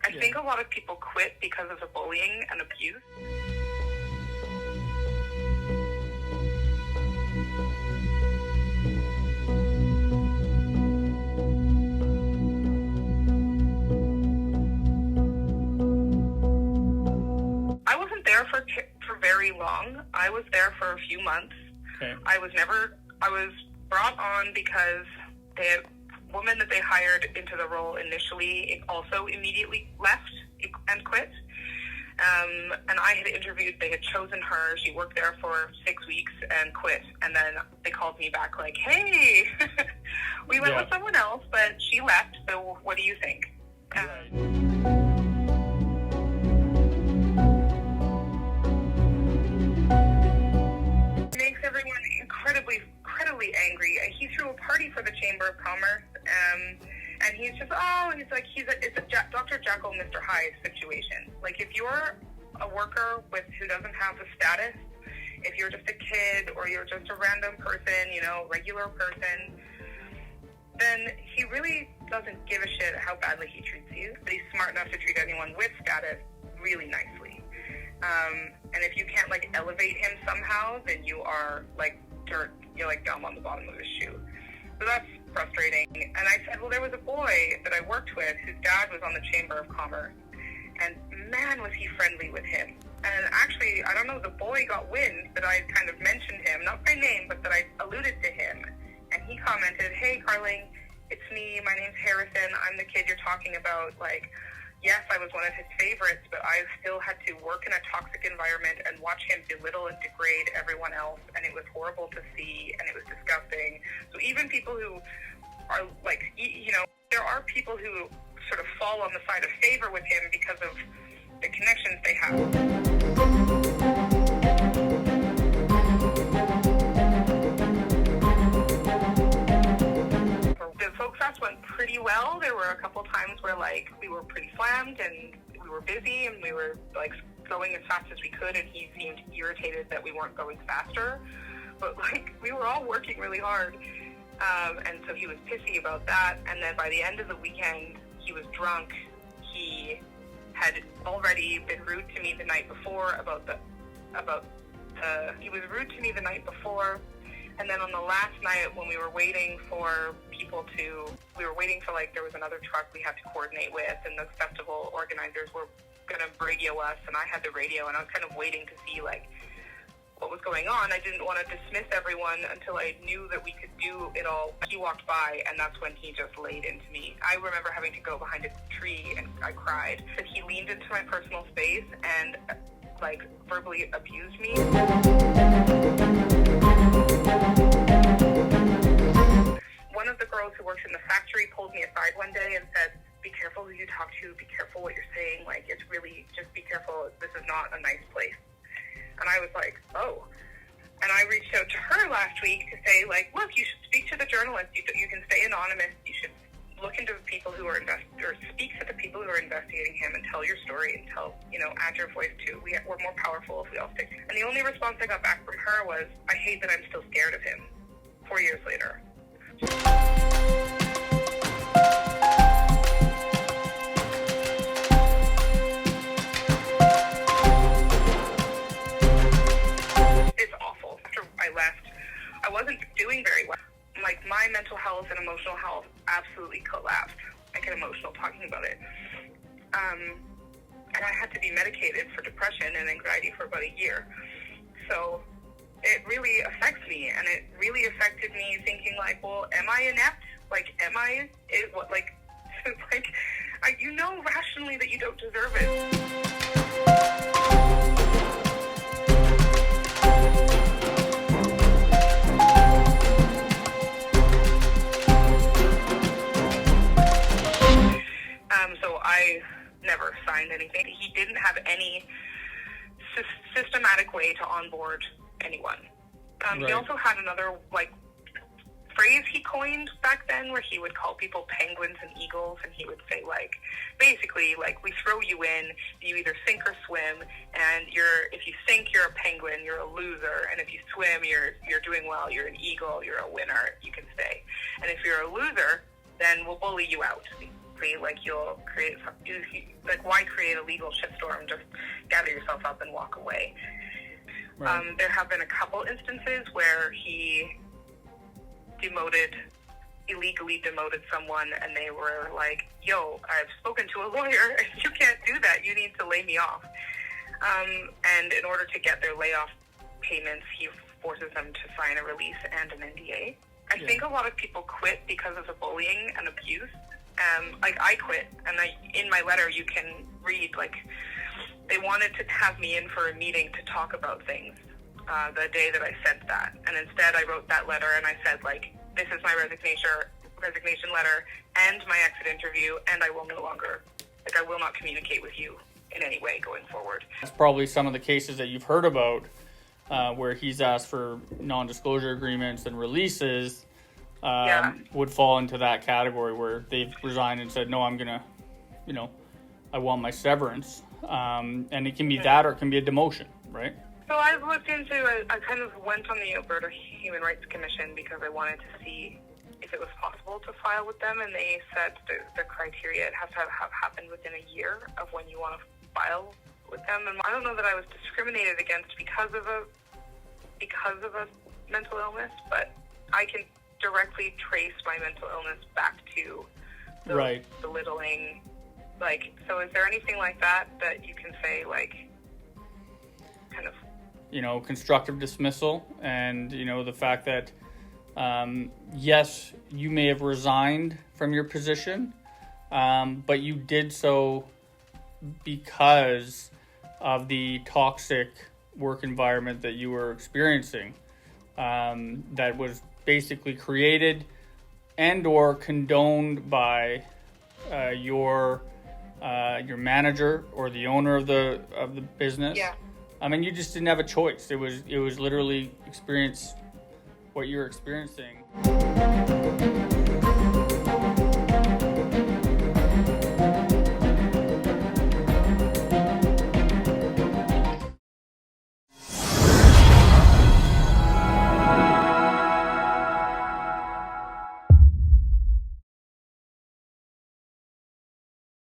I think a lot of people quit because of the bullying and abuse. I wasn't there for very long. I was there for a few months. Okay. I was brought on because the woman that they hired into the role initially also immediately left and quit. And I had interviewed, they had chosen her. She worked there for 6 weeks and quit. And then they called me back like, hey, we went with someone else, but she left. So what do you think? Makes everyone incredibly angry. He threw a party for the Chamber of Commerce, and he's just, it's a Dr. Jekyll, Mr. Hyde situation. Like, if you're a worker who doesn't have the status, if you're just a kid or you're just a random person, regular person, then he really doesn't give a shit how badly he treats you. But he's smart enough to treat anyone with status really nicely. And if you can't, elevate him somehow, then you are like dirt. You're like gum on the bottom of his shoe. So that's frustrating. And I said, well, there was a boy that I worked with whose dad was on the Chamber of Commerce. And man, was he friendly with him. And actually, I don't know, the boy got wind that I kind of mentioned him, not by name, but that I alluded to him. And he commented, hey, Carling, it's me. My name's Harrison. I'm the kid you're talking about. Yes, I was one of his favorites, but I still had to work in a toxic environment and watch him belittle and degrade everyone else, and it was horrible to see, and it was disgusting. So even people who are there are people who sort of fall on the side of favor with him because of the connections they have. The folk fest went pretty well. There were a couple times where we were pretty slammed and we were busy and we were going as fast as we could, and he seemed irritated that we weren't going faster. But we were all working really hard, and so he was pissy about that. And then by the end of the weekend, he was drunk. He had already been rude to me the night before he was rude to me the night before. And then on the last night when we were waiting for there was another truck we had to coordinate with, and the festival organizers were going to radio us, and I had the radio, and I was kind of waiting to see what was going on. I didn't want to dismiss everyone until I knew that we could do it all. He walked by, and that's when he just laid into me. I remember having to go behind a tree, and I cried. But he leaned into my personal space and verbally abused me. One of the girls who works in the factory pulled me aside one day and said, be careful who you talk to, be careful what you're saying, it's really, just be careful, this is not a nice place. And I was like, oh. And I reached out to her last week to say, look, you should speak to the journalists, you can stay anonymous, you should look into the people who are speak to the people who are investigating him and tell your story and add your voice too. We're more powerful if we all stick. And the only response I got back from her was, I hate that I'm still scared of him, 4 years later. It's awful. After I left, I wasn't doing very well. My mental health and emotional health absolutely collapsed. I get emotional talking about it. And I had to be medicated for depression and anxiety for about a year. So it really affects me, and it really affected me thinking well, am I inept? Rationally that you don't deserve it. So I never signed anything. He didn't have any systematic way to onboard anyone. Right. He also had another phrase he coined back then where he would call people penguins and eagles, and he would say basically we throw you in, you either sink or swim, and if you sink, you're a penguin, you're a loser, and if you swim, you're doing well, you're an eagle, you're a winner, you can stay. And if you're a loser, then we'll bully you out. basically, like, you'll create, like, why create a legal shitstorm? Just gather yourself up and walk away. Right. There have been a couple instances where he illegally demoted someone, and they were like, yo, I've spoken to a lawyer, and you can't do that. You need to lay me off. And in order to get their layoff payments, he forces them to sign a release and an NDA. I think a lot of people quit because of the bullying and abuse. Like, I quit, and in my letter you can read, like, they wanted to have me in for a meeting to talk about things the day that I sent that. And instead I wrote that letter and I said, like, this is my resignation letter and my exit interview, and I will not communicate with you in any way going forward. That's probably some of the cases that you've heard about where he's asked for non-disclosure agreements and releases would fall into that category where they've resigned and said, no, I'm going to, I want my severance. And it can be that, or it can be a demotion, right? So I've looked into it. I kind of went on the Alberta Human Rights Commission because I wanted to see if it was possible to file with them, and they said the criteria, it has to have happened within a year of when you want to file with them. And I don't know that I was discriminated against because of a mental illness, but I can directly trace my mental illness back to the belittling. Like, so is there anything like that you can say, like, kind of, constructive dismissal, and the fact that yes, you may have resigned from your position, but you did so because of the toxic work environment that you were experiencing, that was basically created and or condoned by your manager or the owner of the business. Yeah. I mean, you just didn't have a choice. It was literally experience what you're experiencing.